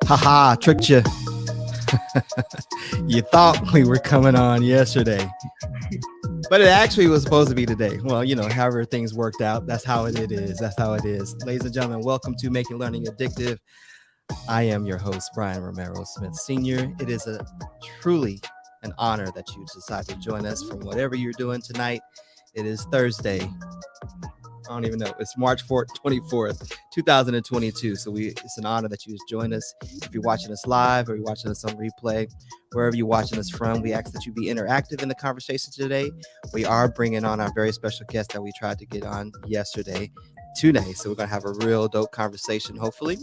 Haha, tricked you. You thought we were coming on yesterday, but it actually was supposed to be today. Well, however things worked out, that's how it is. That's how it is. Ladies and gentlemen, welcome to Making Learning Addictive. I am your host, Brian Romero Smith Sr. It is truly an honor that you decide to join us from whatever you're doing tonight. It is Thursday. I don't even know. It's March 4th, 24th, 2022. So it's an honor that you just join us. If you're watching us live or you're watching us on replay, wherever you're watching us from, we ask that you be interactive in the conversation today. We are bringing on our very special guest that we tried to get on yesterday, today. So we're going to have a real dope conversation, hopefully.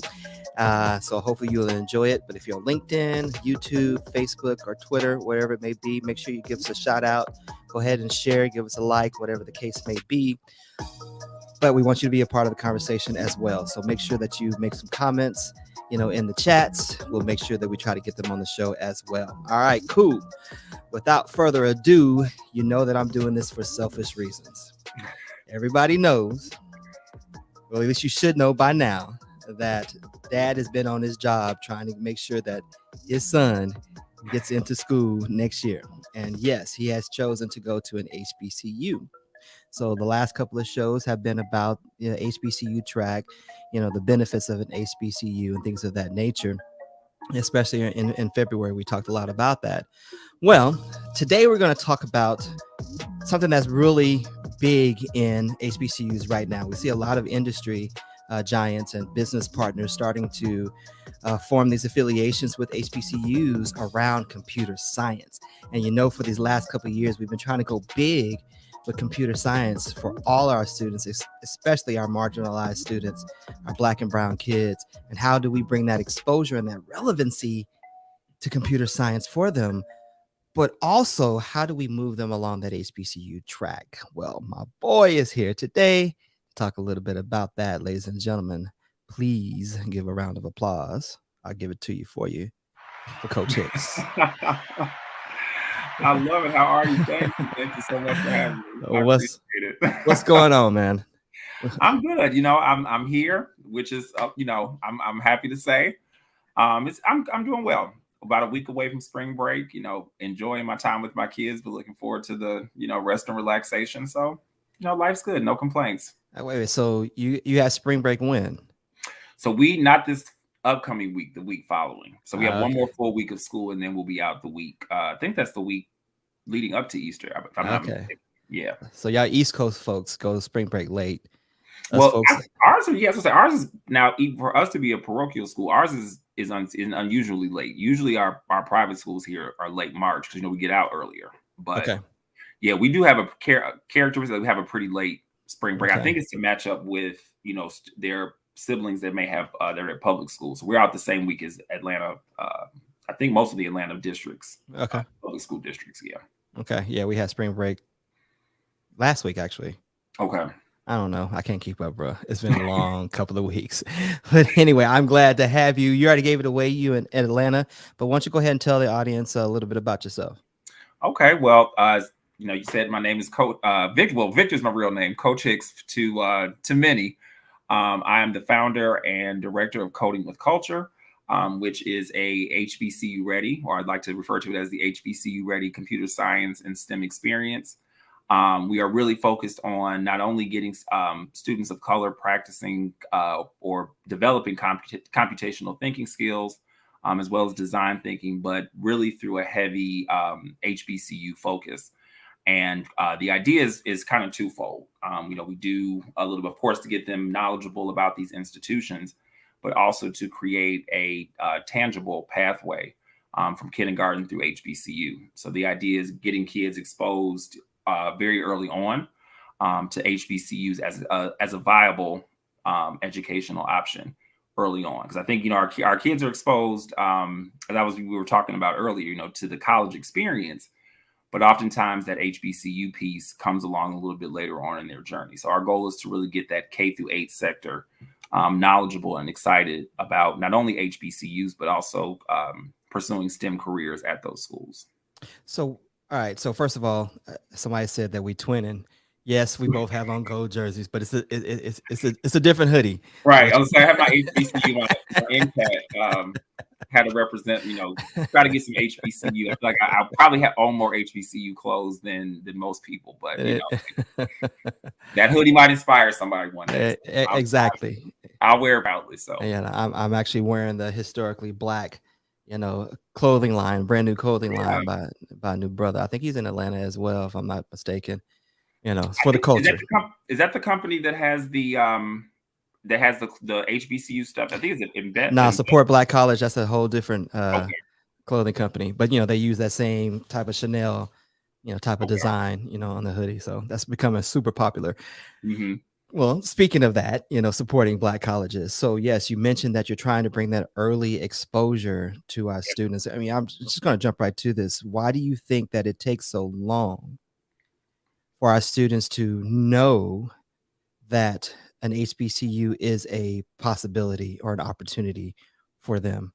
So hopefully you'll enjoy it. But if you're on LinkedIn, YouTube, Facebook, or Twitter, wherever it may be, make sure you give us a shout out. Go ahead and share, give us a like, whatever the case may be. But we want you to be a part of the conversation as well. So make sure that you make some comments, in the chats. We'll make sure that we try to get them on the show as well. All right, cool. Without further ado, you know that I'm doing this for selfish reasons. Everybody knows, well, at least you should know by now, that Dad has been on his job trying to make sure that his son gets into school next year. And yes, he has chosen to go to an HBCU. So the last couple of shows have been about HBCU track, the benefits of an HBCU and things of that nature. Especially in February, we talked a lot about that. Well, today we're going to talk about something that's really big in HBCUs right now. We see a lot of industry giants and business partners starting to form these affiliations with HBCUs around computer science. And for these last couple of years, we've been trying to go big with computer science for all our students, especially our marginalized students, our Black and brown kids. And how do we bring that exposure and that relevancy to computer science for them? But also, how do we move them along that HBCU track? Well, my boy is here today to talk a little bit about that, ladies and gentlemen. Please give a round of applause. I'll give it to you for Coach Hicks. I love it. How are you? Thank you so much for having me. What's going on, man? I'm good. I'm here, which is, I'm happy to say, I'm doing well. About a week away from spring break. Enjoying my time with my kids, but looking forward to the, rest and relaxation. So, life's good. No complaints. Wait. So you had spring break when? So not this upcoming week, the week following. So we have one more full week of school, and then we'll be out the week. I think that's the week leading up to Easter. If I'm not mistaken. Yeah. So y'all East Coast folks go to spring break late. Ours is now, for us to be a parochial school, ours is unusually late. Usually our private schools here are late March because we get out earlier. But yeah, we do have a characteristic that we have a pretty late spring break. I think it's to match up with their siblings that may have they're at public schools. So we're out the same week as Atlanta. I think most of the Atlanta districts, public school districts. Yeah. Okay. Yeah, we had spring break last week actually. Okay. I don't know. I can't keep up, bro. It's been a long couple of weeks. But anyway, I'm glad to have you. You already gave it away, you in Atlanta. But why don't you go ahead and tell the audience a little bit about yourself? Okay. Well, you said my name is Coach Victor. Well, Victor's my real name, Coach Hicks to many. I am the founder and director of Coding with Culture, which is a HBCU ready, or I'd like to refer to it as the HBCU ready computer science and STEM experience. We are really focused on not only getting students of color practicing or developing computational thinking skills, as well as design thinking, but really through a heavy HBCU focus. And the idea is kind of twofold. We do a little bit, of course, to get them knowledgeable about these institutions, but also to create a tangible pathway from kindergarten through HBCU. So the idea is getting kids exposed very early on to HBCUs as a viable educational option early on. Because I think, our kids are exposed, as we were talking about earlier, to the college experience. But oftentimes that HBCU piece comes along a little bit later on in their journey. So our goal is to really get that K through 8 sector knowledgeable and excited about not only HBCUs, but also pursuing STEM careers at those schools. So, all right. So first of all, somebody said that we twinning. Yes, we both have on gold jerseys, but it's a different hoodie. Right. I was saying I have my HBCU on impact. had to represent, try to get some HBCU. I feel like I'll probably own more HBCU clothes than most people, but that hoodie might inspire somebody one day. So Exactly. I'll wear it proudly. So yeah, I'm actually wearing the historically black, clothing line, brand new clothing line by a new brother. I think he's in Atlanta as well, if I'm not mistaken. It's for the culture. Is that the company that has the HBCU stuff? I think it's Embed. No, Support Black College. That's a whole different clothing company. But they use that same type of Chanel, type of design, on the hoodie. So that's becoming super popular. Mm-hmm. Well, speaking of that, supporting Black colleges. So yes, you mentioned that you're trying to bring that early exposure to our students. I mean, I'm just going to jump right to this. Why do you think that it takes so long for our students to know that an HBCU is a possibility or an opportunity for them?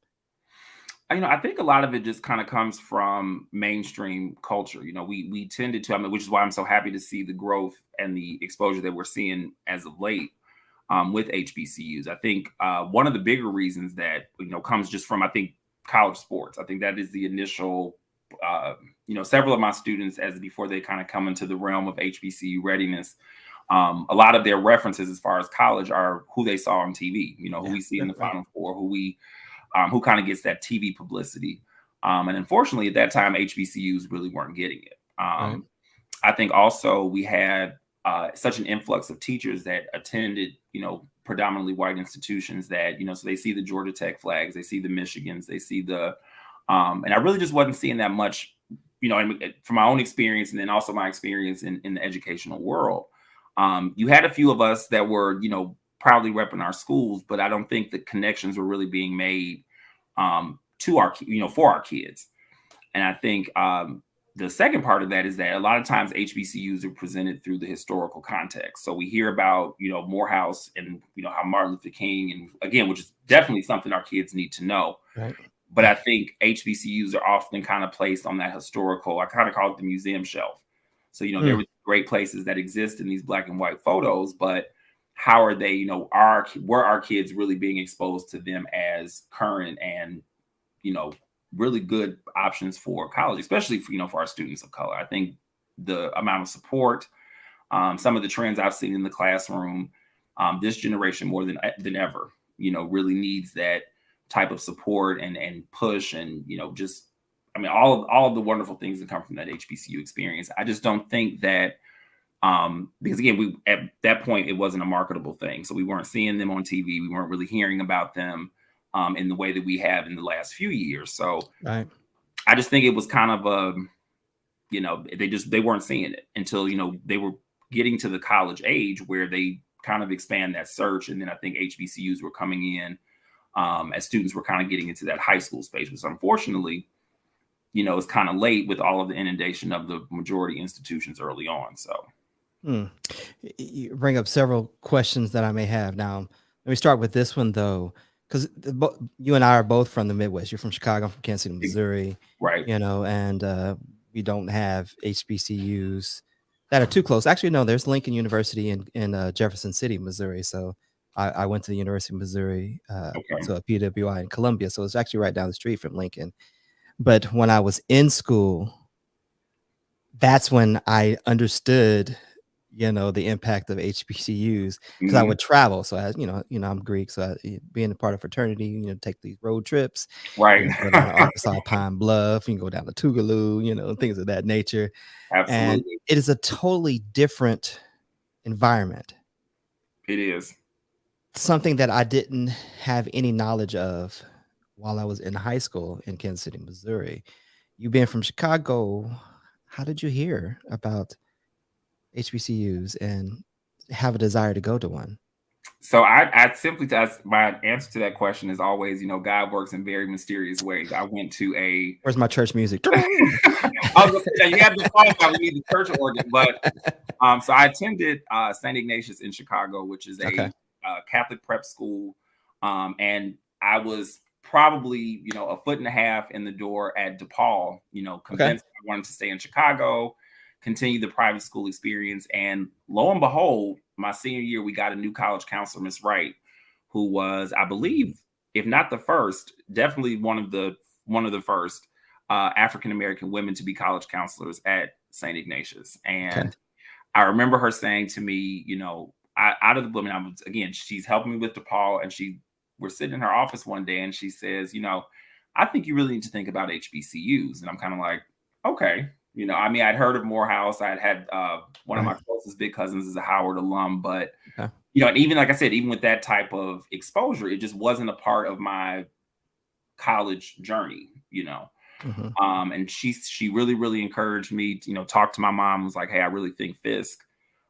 I think a lot of it just kind of comes from mainstream culture. We tended to, which is why I'm so happy to see the growth and the exposure that we're seeing as of late with HBCUs. I think one of the bigger reasons that, comes just from, I think, college sports. I think that is the initial, several of my students, as before they kind of come into the realm of HBCU readiness, a lot of their references as far as college are who they saw on TV, who we see in the Final Four, who kind of gets that TV publicity. And unfortunately, at that time, HBCUs really weren't getting it. I think also we had such an influx of teachers that attended, predominantly white institutions that, so they see the Georgia Tech flags, they see the Michigans, they see and I really just wasn't seeing that much, from my own experience and then also my experience in the educational world. You had a few of us that were, proudly repping our schools, but I don't think the connections were really being made to our, for our kids. And I think the second part of that is that a lot of times HBCUs are presented through the historical context. So we hear about, Morehouse and, how Martin Luther King, and again, which is definitely something our kids need to know. Right. But I think HBCUs are often kind of placed on that historical, I kind of call it the museum shelf. So, there were great places that exist in these black and white photos, but how are they, were our kids really being exposed to them as current and, really good options for college, especially for, for our students of color? I think the amount of support, some of the trends I've seen in the classroom, this generation more than ever, really needs that type of support and push and, just, all of the wonderful things that come from that HBCU experience. I just don't think that, because again, at that point, it wasn't a marketable thing. So we weren't seeing them on TV. We weren't really hearing about them in the way that we have in the last few years. So I just think it was kind of they weren't seeing it until, they were getting to the college age where they kind of expand that search. And then I think HBCUs were coming in as students were kind of getting into that high school space, which unfortunately, it's kind of late with all of the inundation of the majority institutions early on. So. You bring up several questions that I may have. Now, let me start with this one, though, because you and I are both from the Midwest. You're from Chicago, I'm from Kansas City, Missouri. Right. And we don't have HBCUs that are too close. Actually, no, there's Lincoln University in Jefferson City, Missouri. So I went to the University of Missouri, so a PWI in Columbia. So it's actually right down the street from Lincoln. But when I was in school, that's when I understood the impact of HBCUs, because I would travel. So as I'm Greek, so being a part of fraternity, take these road trips, right? Go down to Arkansas, Pine Bluff, you can go down to Tougaloo, things of that nature. Absolutely. And it is a totally different environment. It is something that I didn't have any knowledge of while I was in high school in Kansas City, Missouri. You being from Chicago, how did you hear about HBCUs and have a desire to go to one? So I simply, my answer to that question is always, God works in very mysterious ways. I went to Where's my church music? I was gonna say, you had the phone call, we need the church organ, but so I attended St. Ignatius in Chicago, which is a Catholic prep school, and I was probably a foot and a half in the door at DePaul, convinced I wanted to stay in Chicago, continue the private school experience. And lo and behold, my senior year, we got a new college counselor, Miss Wright, who was, I believe, if not the first, definitely one of the first African American women to be college counselors at St. Ignatius. And I remember her saying to me, out of the blue, she's helping me with DePaul, and we're sitting in her office one day, and she says, I think you really need to think about HBCUs. And I'm kind of like, okay. I'd heard of Morehouse. I'd had one of my closest big cousins is a Howard alum, but and even like I said, even with that type of exposure, it just wasn't a part of my college journey, and she really, really encouraged me to, talk to my mom, was like, hey, I really think Fisk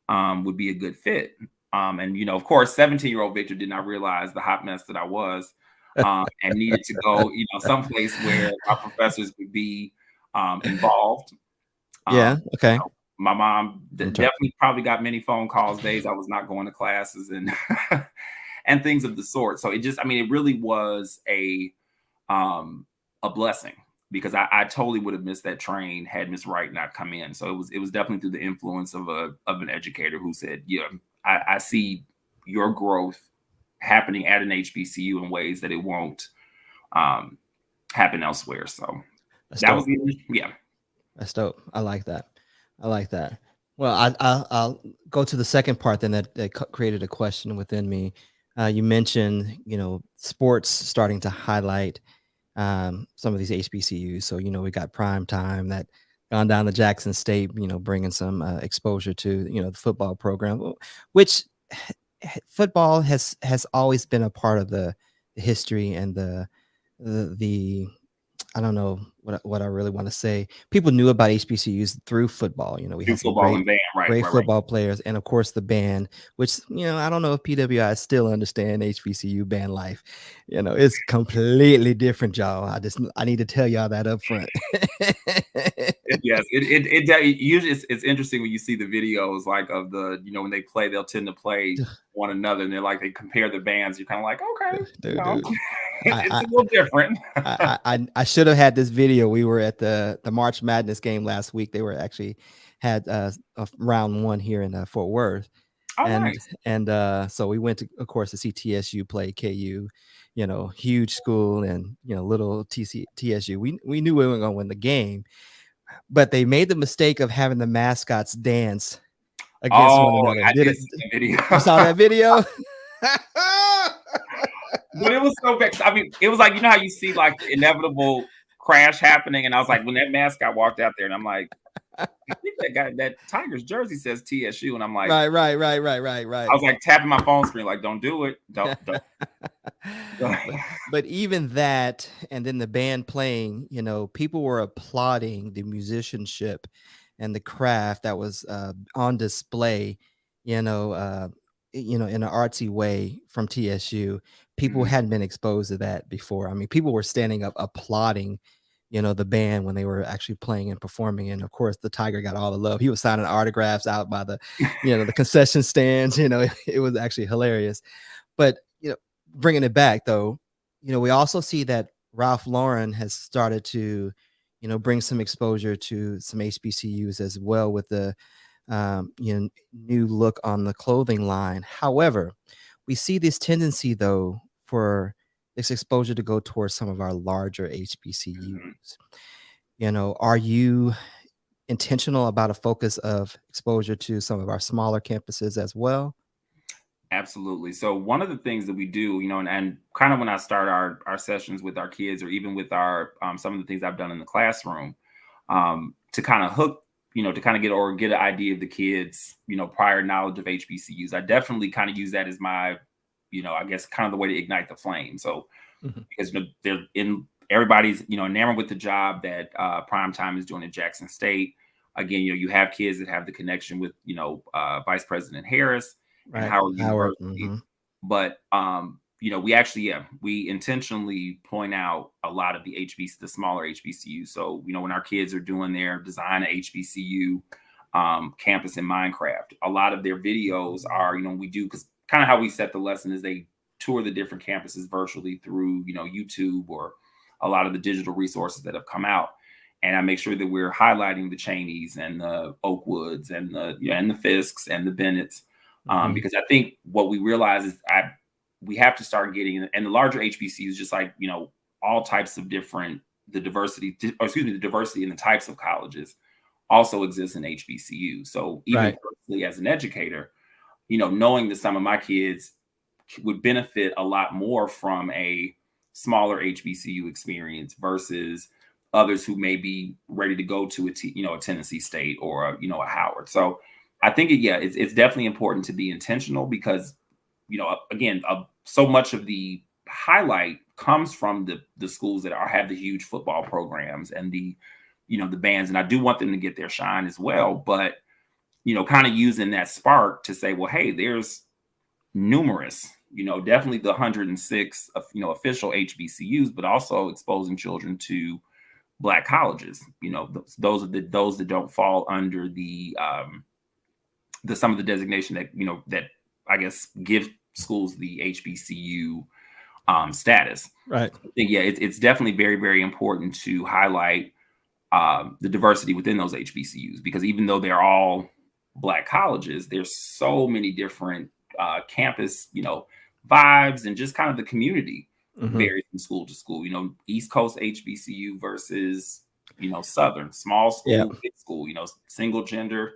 would be a good fit. And of course, 17-year-old Victor did not realize the hot mess that I was, and needed to go, someplace where our professors would be involved. Okay. My mom definitely probably got many phone calls, days I was not going to classes and and things of the sort. So it just, it really was a blessing, because I totally would have missed that train had Miss Wright not come in. So it was definitely through the influence of an educator who said, I see your growth happening at an HBCU in ways that it won't happen elsewhere. So that's that dope. was That's dope. I like that. Well, I'll go to the second part then that created a question within me. You mentioned, sports starting to highlight some of these HBCUs. So, we got Prime Time that gone down to Jackson State, bringing some exposure to, the football program, which football has always been a part of the history and the I don't know what I really want to say. People knew about HBCUs through football. We had some great football players, and of course the band, which I don't know if PWI still understand HBCU band life. It's completely different, y'all. I need to tell y'all that up front. Yes, it usually it's interesting when you see the videos like of the when they play, they'll tend to play one another, and they compare the bands. You're kind of like, okay, dude. It's a little different. I should have had this video. We were at the March Madness game last week. They were actually had a round one here in Fort Worth. Nice. And so we went to, of course, to see TSU play KU, huge school, and little TSU. We knew we were going to win the game, but they made the mistake of having the mascots dance against one another. I did see the video. You saw that video? But it was so bad. It was like, how you see like the inevitable crash happening, and I was like, when that mascot walked out there, and I'm like, I think that Tigers jersey says TSU, and I'm like, right. I was like tapping my phone screen, like, don't do it, don't. But even that, and then the band playing, people were applauding the musicianship and the craft that was on display, in an artsy way from TSU. People hadn't been exposed to that before. People were standing up applauding, the band when they were actually playing and performing. And of course, the Tiger got all the love. He was signing autographs out by the, the concession stands. It was actually hilarious. But, bringing it back though, we also see that Ralph Lauren has started to, bring some exposure to some HBCUs as well with the, new look on the clothing line. However, we see this tendency though for this exposure to go towards some of our larger HBCUs. Are you intentional about a focus of exposure to some of our smaller campuses as well? Absolutely. So one of the things that we do, and kind of when I start our sessions with our kids, or even with our some of the things I've done in the classroom, to kind of hook, to kind of get an idea of the kids, prior knowledge of HBCUs. I definitely kind of use that as my, I guess kind of the way to ignite the flame. So because everybody's enamored with the job that Prime Time is doing at Jackson State. Again, you have kids that have the connection with Vice President Harris. Right. And Howard University. But we intentionally point out a lot of the smaller HBCUs. So when our kids are doing their design of HBCU campus in Minecraft, a lot of their videos are we do, because kind of how we set the lesson is they tour the different campuses virtually through YouTube or a lot of the digital resources that have come out. And I make sure that we're highlighting the Cheneys and the Oakwoods and the Fisks and the Bennetts. Because I think what we realize is we have to start getting, and the larger HBCUs, just like, all types of different, the diversity in the types of colleges also exists in HBCU. So even personally as an educator, knowing that some of my kids would benefit a lot more from a smaller HBCU experience versus others who may be ready to go to a Tennessee State or a Howard. So I think it's definitely important to be intentional because, again, so much of the highlight comes from the schools that have the huge football programs and the bands. And I do want them to get their shine as well. But, kind of using that spark to say, well, hey, there's numerous, definitely the 106, official HBCUs, but also exposing children to Black colleges, those that don't fall under the some of the designation that, that I guess give schools the HBCU status. Right. I think, it's definitely very, very important to highlight the diversity within those HBCUs, because even though they're all Black colleges, there's so many different campus, vibes, and just kind of the community varies from school to school. East Coast HBCU versus, Southern, small school, big school, single gender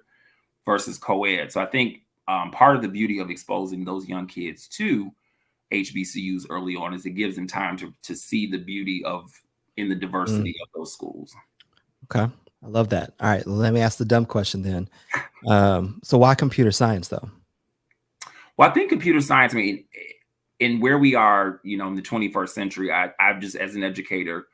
versus co-ed. So I think part of the beauty of exposing those young kids to HBCUs early on is it gives them time to see the beauty in the diversity of those schools. Okay. I love that. All right. Let me ask the dumb question then. So why computer science though? Well, I think computer science, in where we are, in the 21st century, I just, as an educator,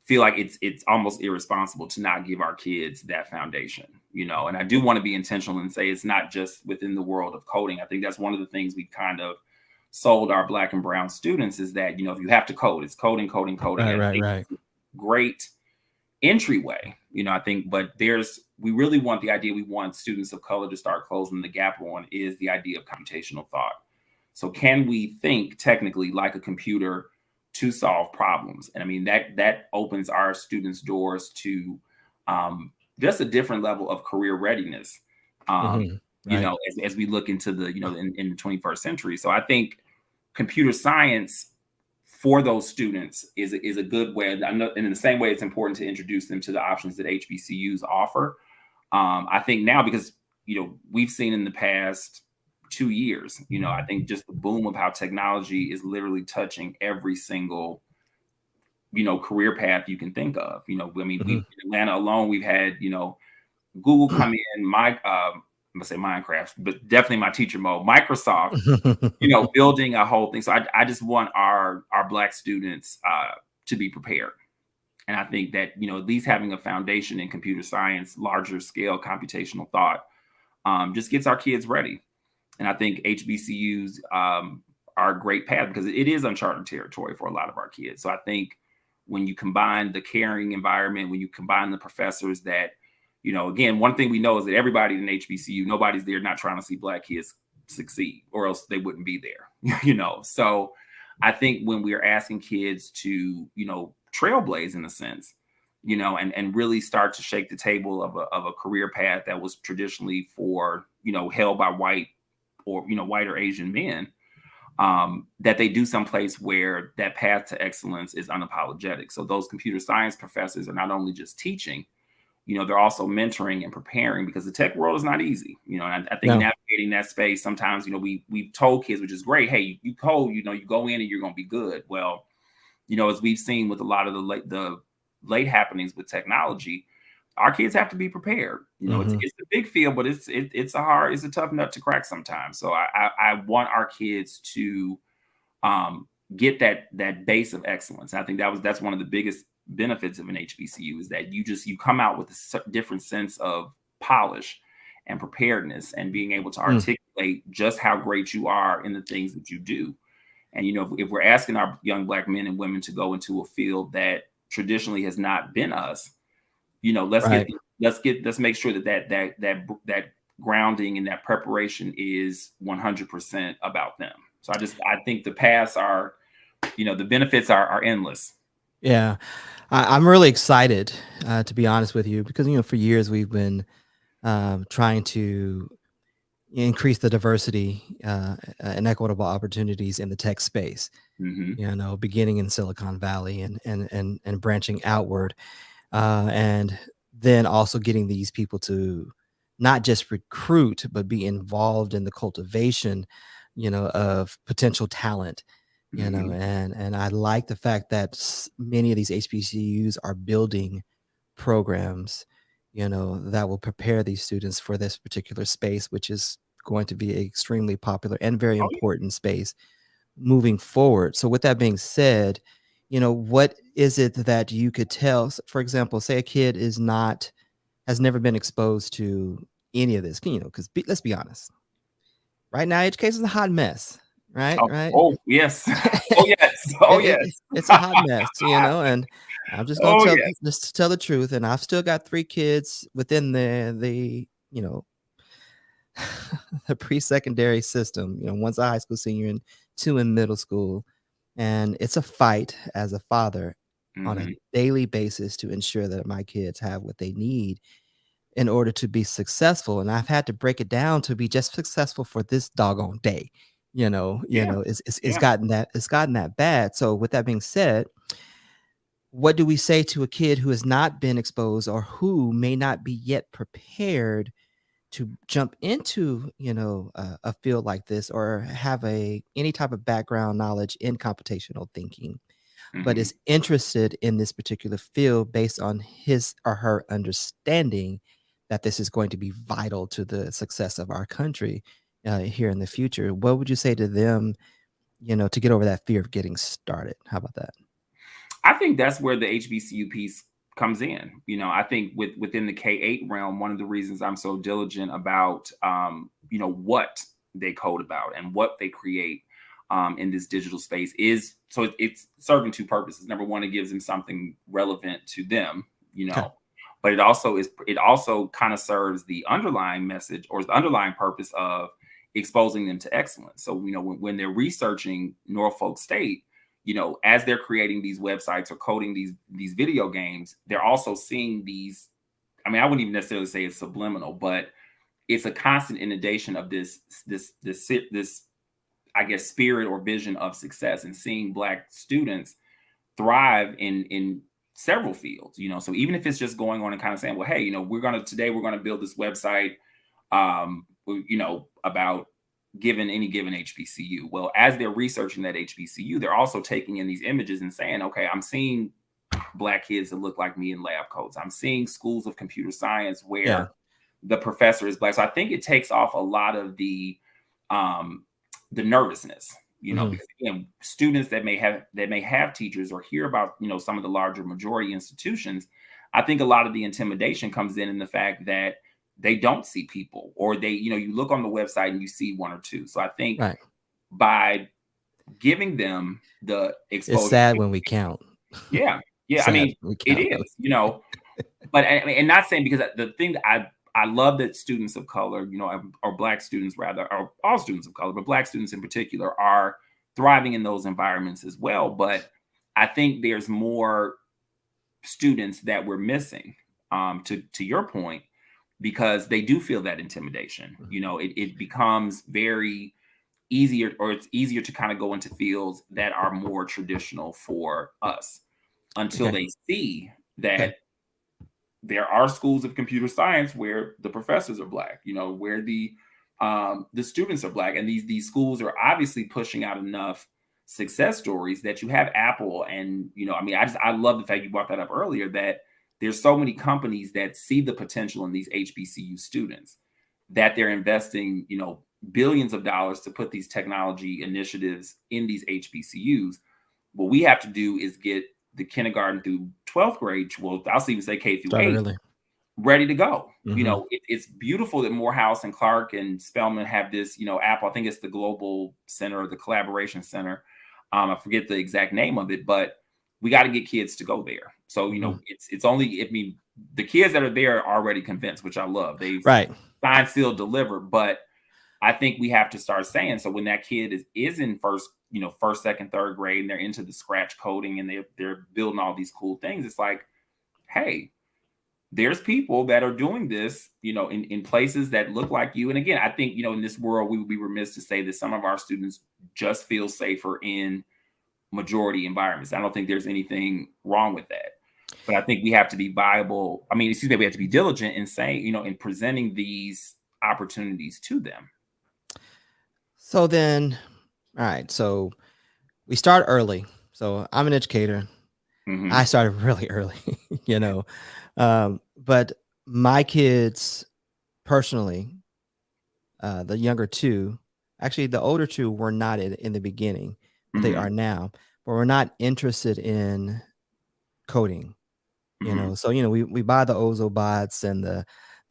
feel like it's almost irresponsible to not give our kids that foundation, and I do want to be intentional and say it's not just within the world of coding. I think that's one of the things we kind of sold our Black and brown students is that, if you have to code, it's coding. Right. Great entryway, I think, but we really want the idea we want students of color to start closing the gap on is the idea of computational thought. So can we think technically like a computer to solve problems? And that opens our students' doors to just a different level of career readiness, Right. As we look into the, in the 21st century. So I think computer science for those students is a good way. And in the same way, it's important to introduce them to the options that HBCUs offer. I think now, because, we've seen in the past 2 years, I think just the boom of how technology is literally touching every single, career path you can think of. We in Atlanta alone, we've had, Google come in, I'm gonna say Minecraft, but definitely my teacher mode, Microsoft, building a whole thing. So I just want our Black students to be prepared. And I think that, at least having a foundation in computer science, larger scale computational thought, just gets our kids ready. And I think HBCUs are a great path because it is uncharted territory for a lot of our kids. So I think when you combine the caring environment, when you combine the professors that, again, one thing we know is that everybody in HBCU, nobody's there not trying to see Black kids succeed, or else they wouldn't be there, So I think when we're asking kids to, trailblaze in a sense, and really start to shake the table of a career path that was traditionally for, held by white or Asian men, that they do someplace where that path to excellence is unapologetic. So those computer science professors are not only just teaching, they're also mentoring and preparing, because the tech world is not easy, and I think navigating that space, sometimes, we've told kids, which is great, hey, you code, you go in and you're going to be good. Well, as we've seen with a lot of the late happenings with technology, our kids have to be prepared. It's a big field, but it's a tough nut to crack sometimes. So I want our kids to get that base of excellence. And I think that's one of the biggest benefits of an HBCU is that you come out with a different sense of polish and preparedness and being able to articulate just how great you are in the things that you do. And, if we're asking our young Black men and women to go into a field that traditionally has not been us, let's make sure that grounding and that preparation is 100% about them. So I think the paths are, the benefits are endless. Yeah, I'm really excited, to be honest with you, because, for years we've been trying to, increase the diversity and equitable opportunities in the tech space, Hmm. beginning in Silicon Valley and branching outward, and then also getting these people to not just recruit but be involved in the cultivation, of potential talent, Hmm. and I like the fact that many of these HBCUs are building programs, that will prepare these students for this particular space, which is going to be an extremely popular and very Oh, yeah. important space moving forward. So with that being said, what is it that you could tell, for example, say a kid has never been exposed to any of this, because let's be honest, right now education is a hot mess, right? Oh, Right. oh, yes. Oh, yes. Oh, yes. It's a hot mess, and I'm just gonna Oh, yes. just to tell the truth, and I've still got 3 kids within the the pre-secondary system. One's a high school senior and 2 in middle school, and it's a fight as a father on a Hmm. daily basis to ensure that my kids have what they need in order to be successful, and I've had to break it down to be just successful for this doggone day. Yeah. It's Yeah. gotten that bad. So with that being said, what do we say to a kid who has not been exposed or who may not be yet prepared to jump into, a field like this, or have any type of background knowledge in computational thinking, but Hmm. is interested in this particular field based on his or her understanding that this is going to be vital to the success of our country here in the future? What would you say to them, to get over that fear of getting started? How about that? I think that's where the HBCU piece comes in. I think within the K-8 realm, one of the reasons I'm so diligent about what they code about and what they create in this digital space is so it's serving two purposes. Number one, it gives them something relevant to them, Okay. but it also kind of serves the underlying message or the underlying purpose of exposing them to excellence. So when they're researching Norfolk State, as they're creating these websites or coding these video games, they're also seeing these. I mean, I wouldn't even necessarily say it's subliminal, but it's a constant inundation of this I guess spirit or vision of success and seeing Black students thrive in several fields. So even if it's just going on and kind of saying, well, hey, we're gonna build this website, about given any given HBCU. Well, as they're researching that HBCU, they're also taking in these images and saying, okay, I'm seeing Black kids that look like me in lab coats. I'm seeing schools of computer science Yeah. where the professor is Black. So I think it takes off a lot of um, the nervousness, Hmm. because again, students that may have teachers or hear about some of the larger majority institutions. I think a lot of the intimidation comes in the fact that they don't see people, or you look on the website and you see one or two. So I think Right. by giving them the It's exposure, sad when we count. yeah, yeah. I Sad mean, when we it count. is. But and not saying, because the thing that I love that students of color, or Black students rather, or all students of color, but Black students in particular, are thriving in those environments as well. But I think there's more students that we're missing, to your point, because they do feel that intimidation. It becomes very easier, or it's easier to kind of go into fields that are more traditional for us until Okay. they see Okay. that there are schools of computer science where the professors are Black, where the students are Black, and these schools are obviously pushing out enough success stories that you have Apple, and I mean, I love the fact you brought that up earlier, that there's so many companies that see the potential in these HBCU students, that they're investing billions of dollars to put these technology initiatives in these HBCUs. What we have to do is get the kindergarten through 12th grade, well, I'll even say K through Start 8, early. ready to go. Hmm. It's beautiful that Morehouse and Clark and Spelman have this, Apple, I think it's the Global Center or the Collaboration Center. I forget the exact name of it, but we got to get kids to go there. So, Hmm. it's only, I mean, the kids that are there are already convinced, which I love. They've Right. signed, sealed, delivered, but I think we have to start saying, so when that kid is in first, second, third grade, and they're into the scratch coding and they're building all these cool things, it's like, hey, there's people that are doing this, in places that look like you. And again, I think, in this world, we would be remiss to say that some of our students just feel safer in majority environments. I don't think there's anything wrong with that. But I think we have to be viable. I mean, we have to be diligent in saying, in presenting these opportunities to them. So then, all right. So we start early. So I'm an educator. Mm-hmm. I started really early, but my kids personally, the younger two, actually the older two were not in the beginning, but they are now, but we're not interested in coding, So, we buy the Ozo bots and the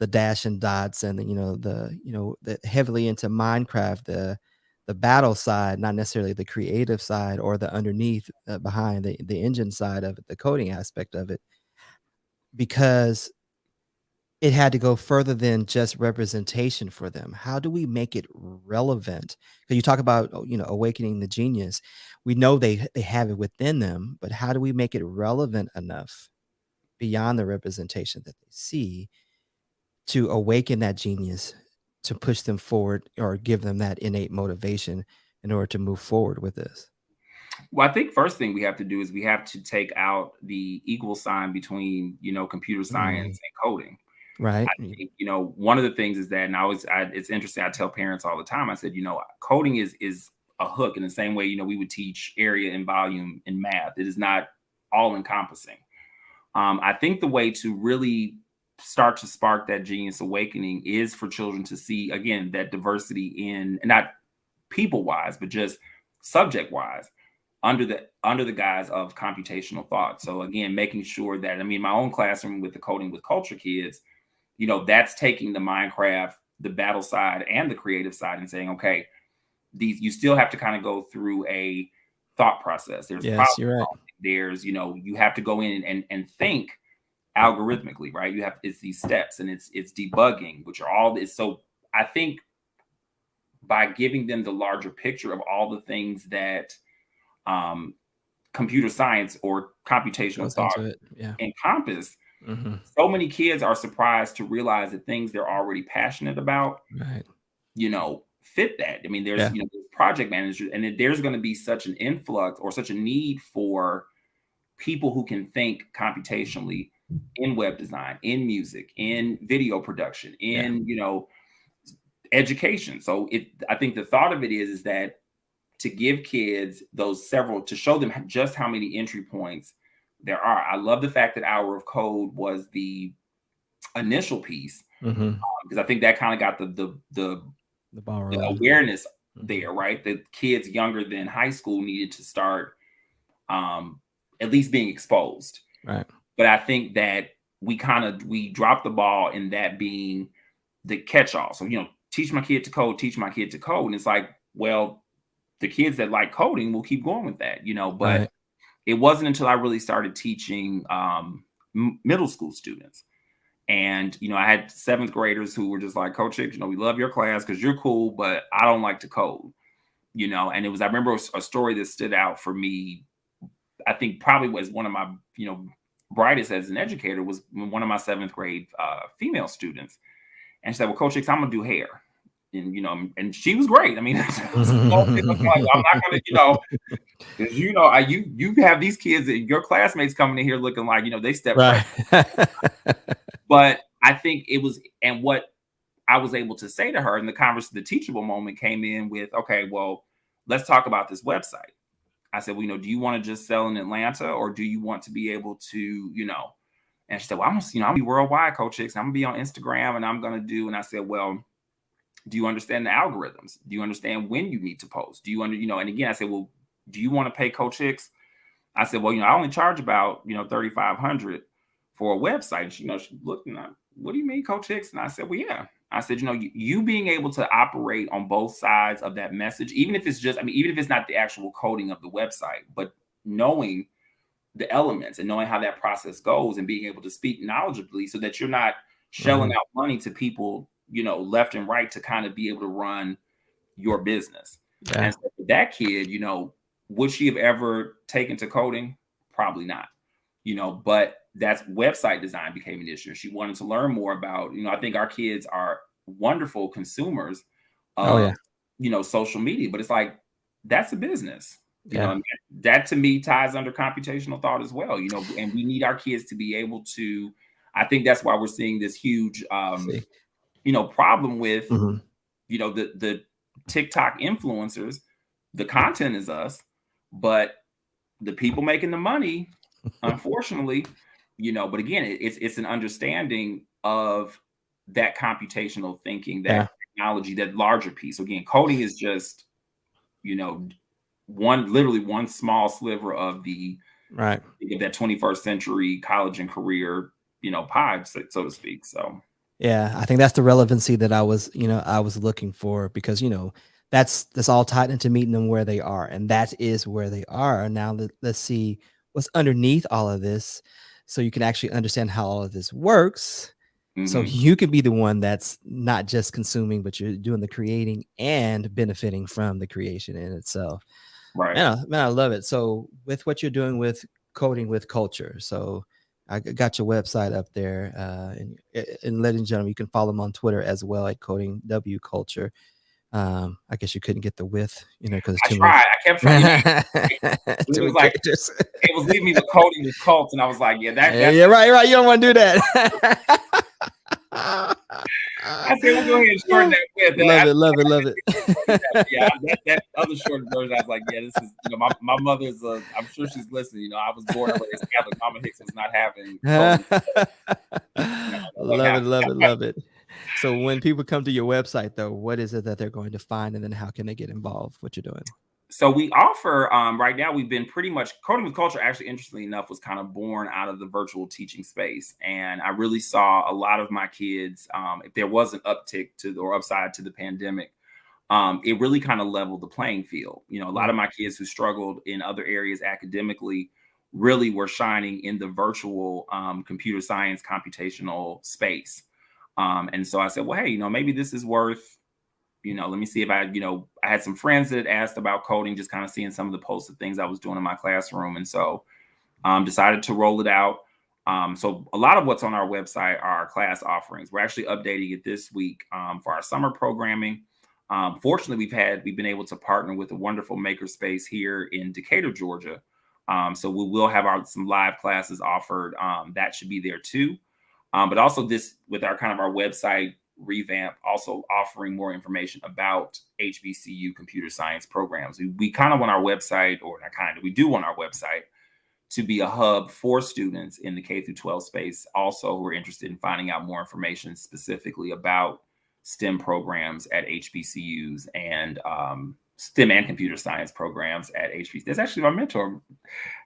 dash and dots and the heavily into Minecraft, the battle side, not necessarily the creative side or the underneath behind the engine side of it, the coding aspect of it, because it had to go further than just representation for them. How do we make it relevant? Because you talk about, awakening the genius. We know they have it within them, but how do we make it relevant enough beyond the representation that they see to awaken that genius, to push them forward or give them that innate motivation in order to move forward with this? Well, I think first thing we have to do is we have to take out the equal sign between, computer science and coding. Right. I think, one of the things is that, and it's interesting. I tell parents all the time, I said, coding is a hook in the same way, we would teach area and volume in math. It is not all encompassing. I think the way to really start to spark that genius awakening is for children to see, again, that diversity in, not people wise, but just subject wise, under the guise of computational thought. So again, making sure that, my own classroom with the Coding with Culture kids, that's taking the Minecraft, the battle side and the creative side and saying, okay, you still have to kind of go through a thought process. There's yes, you're right. There's, you have to go in and think algorithmically, right? It's these steps and it's debugging, which are all this. So I think by giving them the larger picture of all the things that computer science or computational thought encompass, so many kids are surprised to realize that things they're already passionate about, right, fit that. There's project managers, and there's going to be such an influx or such a need for people who can think computationally in web design, in music, in video production, in education. So I think the thought of it is that to give kids those to show them just how many entry points there are. I love the fact that Hour of Code was the initial piece, because I think that kind of got the awareness there, right? That kids younger than high school needed to start at least being exposed. Right. But I think that we dropped the ball in that being the catch-all. So, teach my kid to code, teach my kid to code. And it's like, well, the kids that like coding will keep going with that, but right. It wasn't until I really started teaching middle school students. And, I had 7th graders who were just like, Coach Hicks, we love your class because you're cool, but I don't like to code, and I remember a story that stood out for me. I think probably was one of my, brightest as an educator was one of my 7th grade female students. And she said, well, Coach Hicks, I'm going to do hair. And, and she was great. I'm not going to, because, you have these kids, your classmates coming in here looking like, they stepped right. But I think it was, and what I was able to say to her in the teachable moment came in with, okay, well, let's talk about this website. I said, well, do you want to just sell in Atlanta, or do you want to be able to, and she said, well, I'm gonna be worldwide, Coach Hicks. I'm gonna be on Instagram and I'm going to do, and I said, well, do you understand the algorithms? Do you understand when you need to post? Do you and again, I said, well, do you want to pay Coach Hicks? I said, well, I only charge about, $3,500 for a website. And she looked and what do you mean, Coach Hicks? And I said, well, yeah. I said, you being able to operate on both sides of that message, even if it's just, even if it's not the actual coding of the website, but knowing the elements and knowing how that process goes and being able to speak knowledgeably so that you're not shelling out money to people, left and right to kind of be able to run your business. Yeah. And so for that kid, would she have ever taken to coding? Probably not, but that's website design became an issue. She wanted to learn more about, I think our kids are wonderful consumers Oh of, yeah. Social media, but it's like, that's a business, Yeah. and that to me ties under computational thought as well, and we need our kids to be able to, I think that's why we're seeing this huge, See. problem with, Mhm. the TikTok influencers. The content is us, but the people making the money, unfortunately, but again, it's an understanding of that computational thinking, Yeah. that technology, that larger piece. So again, coding is just, you know, literally one small sliver of Right. that 21st century college and career, pie, so to speak. So Yeah, I think that's the relevancy that I was looking for because, that's all tied into meeting them where they are, and that is where they are. Now let's see what's underneath all of this so you can actually understand how all of this works. So mhm, you can be the one that's not just consuming, but you're doing the creating and benefiting from the creation in itself. right. Man, I love it. So with what you're doing with coding with culture, so I got your website up there, and ladies and gentlemen, you can follow them on Twitter as well at coding W culture. I guess you couldn't get the width, because I it's too many, tried. I kept trying. It too was many like characters. it was leaving me with coding with cults, and I was like, yeah, that's. Yeah, right, right. You don't want to do that. I said, we'll go ahead and shorten that with. Love it, love it, love it. Yeah, that other shortened version, I was like, yeah, this is, my mother's, I'm sure she's listening. I was born and raised Catholic. Mama Hicks was not having coding. Love it, love it, love it. So when people come to your website, though, what is it that they're going to find, and then how can they get involved? What you're doing? So we offer, right now, we've been pretty much coding with culture. Actually, interestingly enough, was kind of born out of the virtual teaching space. And I really saw a lot of my kids, if there was an uptick or upside to the pandemic, it really kind of leveled the playing field. A lot of my kids who struggled in other areas academically really were shining in the virtual, computer science computational space. And so I said, well, hey, maybe this is worth, let me see if I had some friends that asked about coding, just kind of seeing some of the posted things I was doing in my classroom. And so decided to roll it out. So a lot of what's on our website are our class offerings. We're actually updating it this week for our summer programming. Fortunately, we've been able to partner with a wonderful makerspace here in Decatur, Georgia. So we will have some live classes offered. That should be there too. But also this with our website revamp, also offering more information about HBCU computer science programs. We kind of want our website, or not kind of, we do want our website to be a hub for students in the K through 12 space, also who are interested in finding out more information specifically about STEM programs at HBCUs and STEM and computer science programs at HBCUs. That's actually my mentor.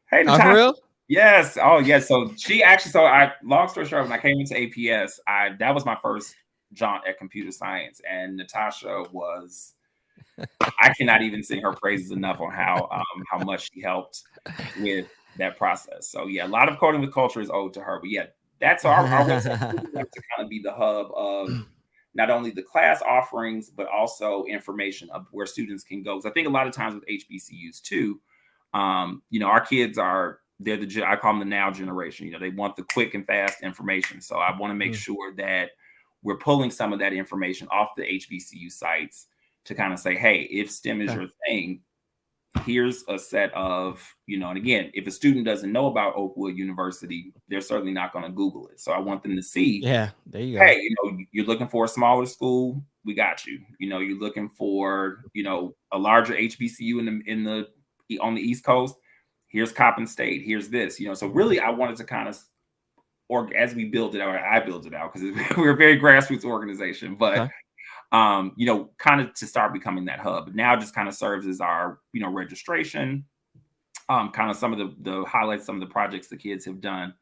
Hey, Oh, for Natasha. real? Yes. Oh, yes. So she actually, long story short, when I came into APS, that was my first jaunt at computer science. And Natasha was, I cannot even sing her praises enough on how much she helped with that process. So yeah, a lot of coding with culture is owed to her. But yeah, that's our website really wants to kind of be the hub of not only the class offerings, but also information of where students can go. Because I think a lot of times with HBCUs too, our kids I call them the now generation. They want the quick and fast information. So I want to make sure that we're pulling some of that information off the HBCU sites to kind of say, hey, if STEM is your thing, here's a set of, and again, if a student doesn't know about Oakwood University, they're certainly not going to Google it. So I want them to see, Yeah, there you go. hey, you're looking for a smaller school, we got you. You're looking for, a larger HBCU on the East Coast. Here's Coppin State. Here's this. So really, I wanted to kind of, or as we build it out, I build it out because we're a very grassroots organization, but kind of to start becoming that hub. Now just kind of serves as our, registration, kind of some of the highlights, some of the projects the kids have done.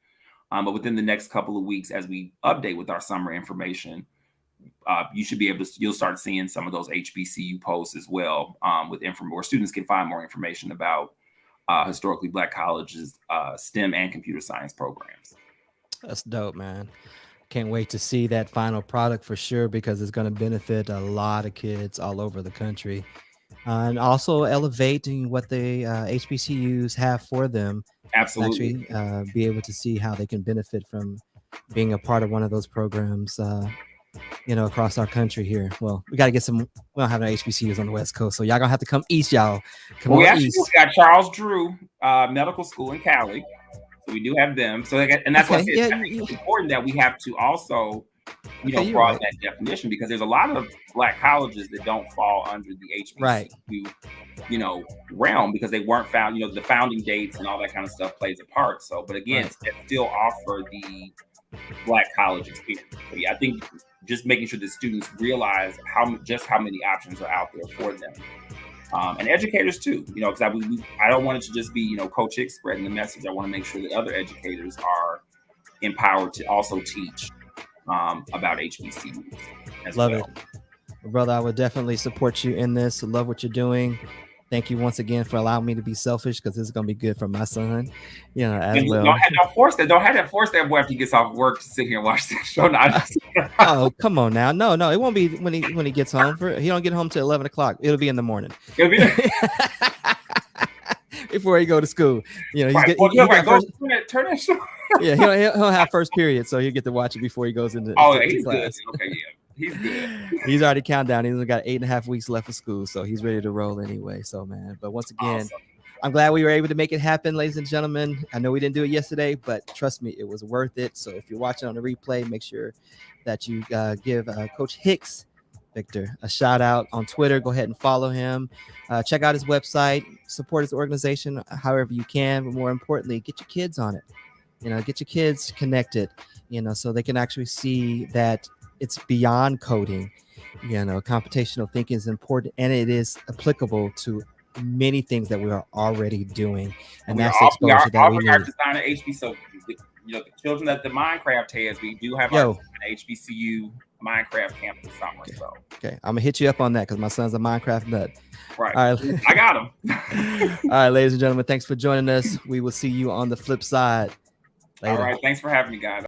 But within the next couple of weeks, as we update with our summer information, you'll start seeing some of those HBCU posts as well, with information where students can find more information about historically Black colleges, STEM and computer science programs. That's dope, man. Can't wait to see that final product for sure because it's going to benefit a lot of kids all over the country. and also elevating what the HBCUs have for them. Absolutely. Actually, be able to see how they can benefit from being a part of one of those programs. Across our country here. Well, we got to get some. We don't have no HBCUs on the West Coast, so y'all gonna have to come east, y'all. Come Well, we on actually east. got Charles Drew Medical School in Cali, so we do have them. So, and that's why I said it's important that we have to also, broaden that definition, because there's a lot of Black colleges that don't fall under the HBCU, realm, because they weren't found. The founding dates and all that kind of stuff plays a part. So, but again, still offer the Black college experience. So yeah, I think just making sure that students realize how many options are out there for them, and educators too. Because I don't want it to just be Coach Hicks spreading the message. I want to make sure that other educators are empowered to also teach about HBCUs. Love it, brother. I would definitely support you in this. Love what you're doing. Thank you once again for allowing me to be selfish, because this is going to be good for my son, as well. Don't have that force that boy after he gets off work to sit here and watch that show. Oh, come on now. No, it won't be when he gets home. He don't get home till 11 o'clock. It'll be in the morning. It'll be before he go to school. Turn that show. Yeah, he'll have first period, so he'll get to watch it before he goes into he's class. Good. Okay, yeah. He's good. He's already countdown. He's only got 8.5 weeks left of school, so he's ready to roll anyway. So, man, but once again, awesome. I'm glad we were able to make it happen, ladies and gentlemen. I know we didn't do it yesterday, but trust me, it was worth it. So if you're watching on the replay, make sure that you give Coach Hicks, Victor, a shout out on Twitter. Go ahead and follow him. Check out his website. Support his organization however you can. But more importantly, get your kids on it. Get your kids connected, so they can actually see that it's beyond coding. Computational thinking is important, and it is applicable to many things that we are already doing. And that's the exposure that we need. Design an HB, so the children that the Minecraft has, we do have an HBCU Minecraft camp this summer. So okay, I'm gonna hit you up on that because my son's a Minecraft nut. Right. All right. I got him. All right, ladies and gentlemen, thanks for joining us. We will see you on the flip side later. All right, thanks for having me, guys.